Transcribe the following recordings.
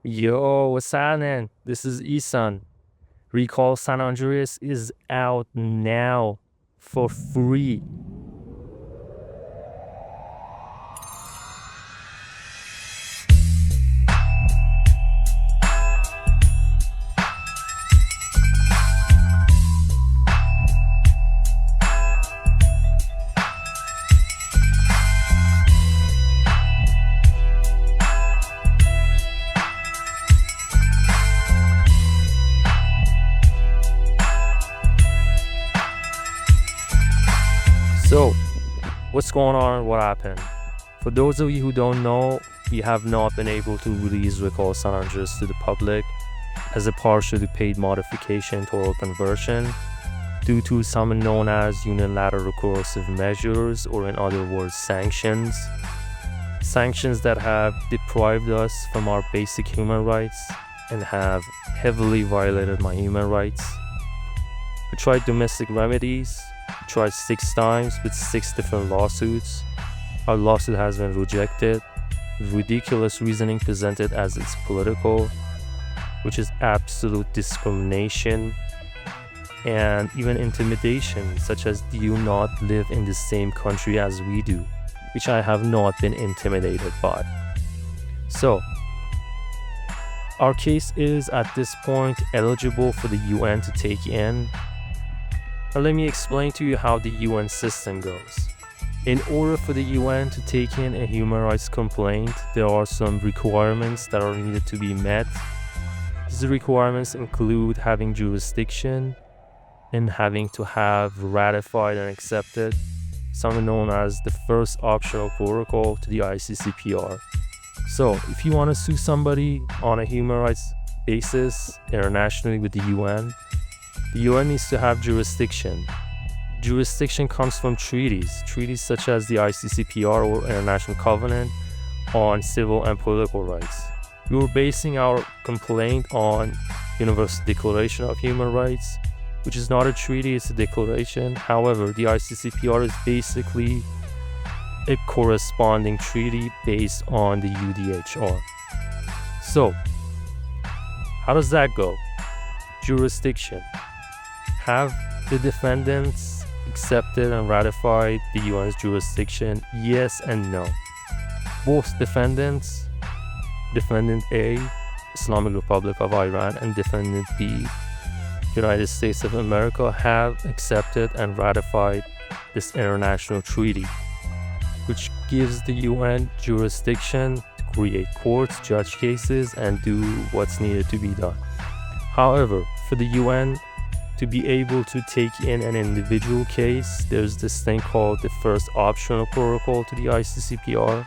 Yo, what's happening? This is Isan. Recall San Andreas is out now for free. So, what's going on? What happened? For those of you who don't know, we have not been able to release Recall San Andreas to the public as a partially paid modification to our conversion due to some known as unilateral coercive measures, or in other words, sanctions. Sanctions that have deprived us from our basic human rights and have heavily violated my human rights. We tried domestic remedies, tried 6 times with 6 different lawsuits. Our lawsuit has been rejected. Ridiculous reasoning presented as it's political, which is absolute discrimination, and even intimidation, such as do you not live in the same country as we do, which I have not been intimidated by. So, our case is at this point eligible for the UN to take in. Now let me explain to you how the UN system goes. In order for the UN to take in a human rights complaint, there are some requirements that are needed to be met. These requirements include having jurisdiction and having to have ratified and accepted something known as the first optional protocol to the ICCPR. So if you want to sue somebody on a human rights basis internationally with the UN needs to have jurisdiction. Jurisdiction comes from treaties such as the ICCPR or International Covenant on Civil and Political Rights. We were basing our complaint on Universal Declaration of Human Rights, which is not a treaty, it's a declaration. However, the ICCPR is basically a corresponding treaty based on the UDHR. So, how does that go? Jurisdiction. Have the defendants accepted and ratified the UN's jurisdiction? Yes and no. Both defendants, Defendant A, Islamic Republic of Iran, and Defendant B, United States of America, have accepted and ratified this international treaty, which gives the UN jurisdiction to create courts, judge cases, and do what's needed to be done. However, for the UN to be able to take in an individual case, there's this thing called the first optional protocol to the ICCPR.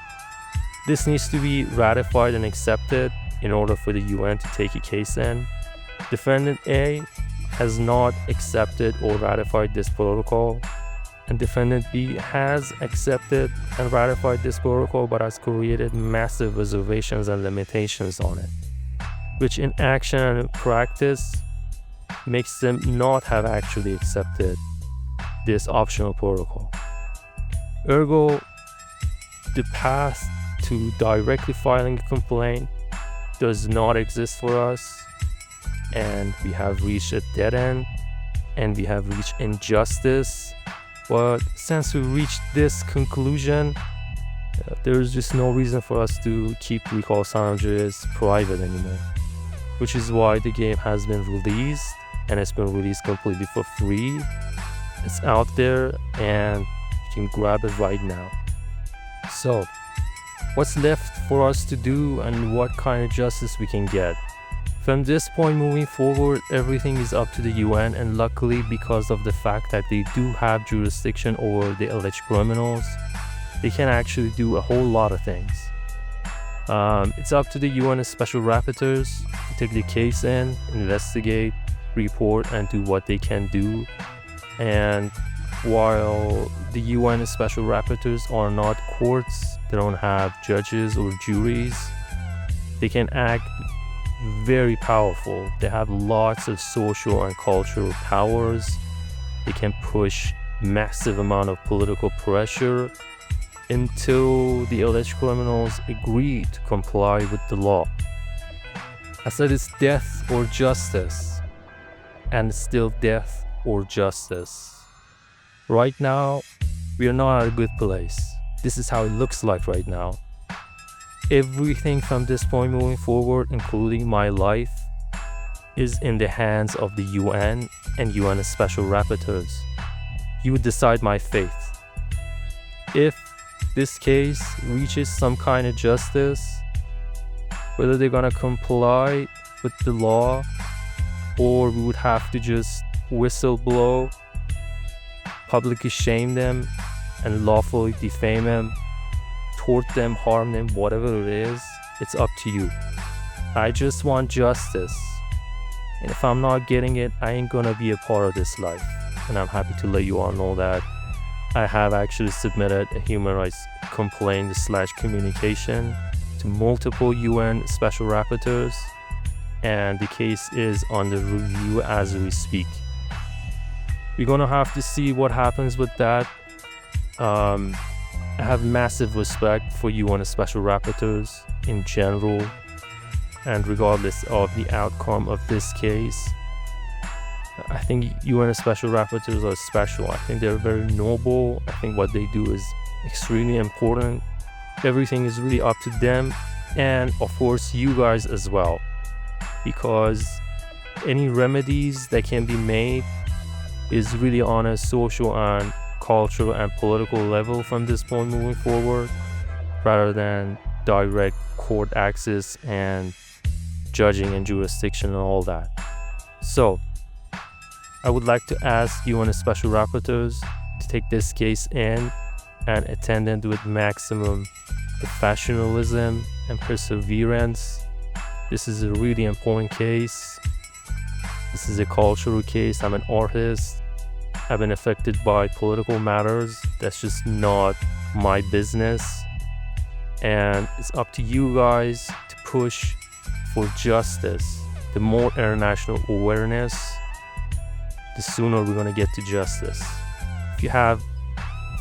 This needs to be ratified and accepted in order for the UN to take a case in. Defendant A has not accepted or ratified this protocol, and Defendant B has accepted and ratified this protocol but has created massive reservations and limitations on it, which in action and in practice makes them not have actually accepted this optional protocol. Ergo, the path to directly filing a complaint does not exist for us, and we have reached a dead end, and we have reached injustice. But since we reached this conclusion, there's just no reason for us to keep Recall San Andreas private anymore, which is why the game has been released, and it's been released completely for free. It's out there and you can grab it right now. So, what's left for us to do and what kind of justice we can get? From this point moving forward, everything is up to the UN, and luckily, because of the fact that they do have jurisdiction over the alleged criminals, they can actually do a whole lot of things. It's up to the UN special rapporteurs to take the case in, investigate, report, and do what they can do. And while the UN special rapporteurs are not courts, they don't have judges or juries, they can act very powerful. They have lots of social and cultural powers. They can push massive amount of political pressure until the alleged criminals agree to comply with the law. I said it's death or justice, and it's still death or justice. Right now, we are not at a good place. This is how it looks like right now. Everything from this point moving forward, including my life, is in the hands of the UN and UN special rapporteurs. You would decide my fate. If this case reaches some kind of justice, whether they're gonna comply with the law or we would have to just whistle blow, publicly shame them and lawfully defame them, tort them, harm them, whatever it is, it's up to you. I just want justice. And if I'm not getting it, I ain't gonna be a part of this life. And I'm happy to let you all know that I have actually submitted a human rights complaint / communication to multiple UN special rapporteurs, and the case is under review as we speak. We're gonna have to see what happens with that. I have massive respect for UN special rapporteurs in general, and regardless of the outcome of this case, I think UN special rapporteurs are special. I think they're very noble. I think what they do is extremely important. Everything is really up to them, and of course you guys as well, because any remedies that can be made is really on a social and cultural and political level from this point moving forward, rather than direct court access and judging and jurisdiction and all that. So I would like to ask UN special rapporteurs to take this case in and attend it with maximum professionalism and perseverance. This is a really important case. This is a cultural case. I'm an artist. I've been affected by political matters. That's just not my business. And it's up to you guys to push for justice. The more international awareness, the sooner we're gonna get to justice. If you have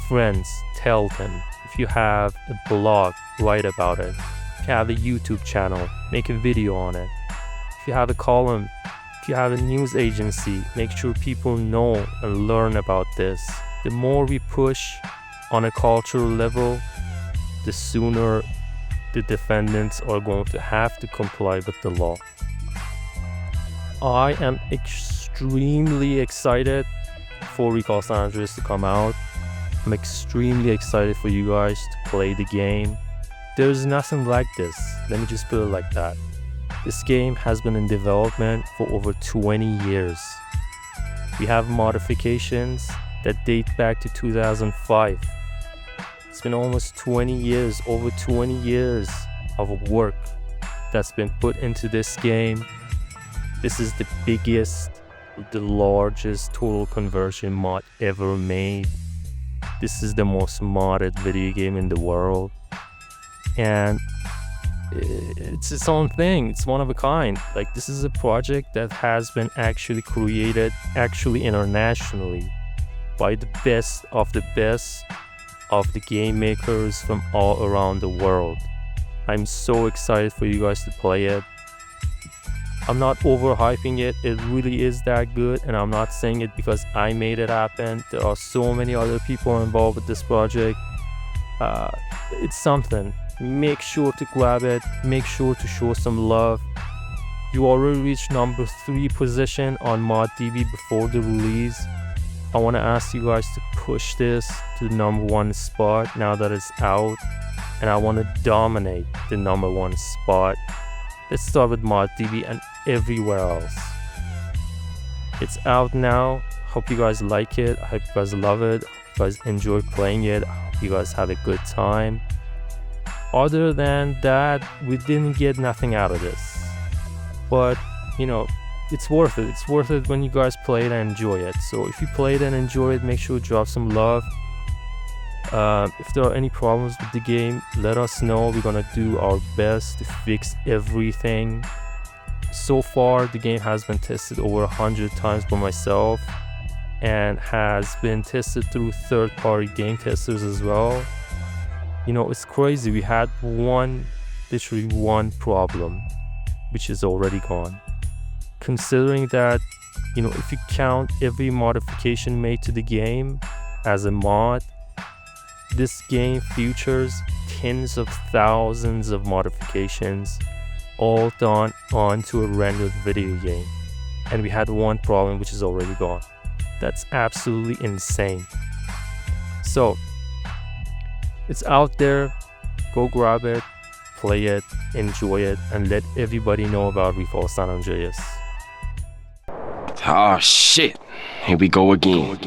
friends, tell them. If you have a blog, write about it. If you have a YouTube channel, make a video on it. If you have a column, if you have a news agency, make sure people know and learn about this. The more we push on a cultural level, the sooner the defendants are going to have to comply with the law. I am extremely excited for Recall San Andreas to come out. I'm extremely excited for you guys to play the game. There's nothing like this. Let me just put it like that. This game has been in development for over 20 years. We have modifications that date back to 2005. It's been almost 20 years, over 20 years of work that's been put into this game. This is the biggest, the largest total conversion mod ever made. This is the most modded video game in the world. And it's its own thing. It's one of a kind. Like, this is a project that has been actually created internationally by the best of the game makers from all around the world. I'm so excited for you guys to play it. I'm not overhyping it. It really is that good, and I'm not saying it because I made it happen. There are so many other people involved with this project. It's something. Make sure to grab it. Make sure to show some love. You already reached number 3 position on ModDB before the release. I want to ask you guys to push this to the number 1 spot now that it's out, and I want to dominate the number 1 spot. Let's start with ModDB and everywhere else. It's out now. Hope you guys like it. I hope you guys love it. I hope you guys enjoy playing it. I hope you guys have a good time. Other than that, we didn't get nothing out of this. But, you know, it's worth it. It's worth it when you guys play it and enjoy it. So if you play it and enjoy it, make sure to drop some love. If there are any problems with the game, let us know. We're gonna do our best to fix everything. So far, the game has been tested over 100 times by myself and has been tested through third-party game testers as well. You know, it's crazy. We had literally one problem. which is already gone. Considering that, if you count every modification made to the game as a mod, this game features tens of thousands of modifications, all done onto a rendered video game. And we had one problem, which is already gone. That's absolutely insane. So, it's out there. Go grab it, play it, enjoy it, and let everybody know about Recall San Andreas. Oh shit, here we go again.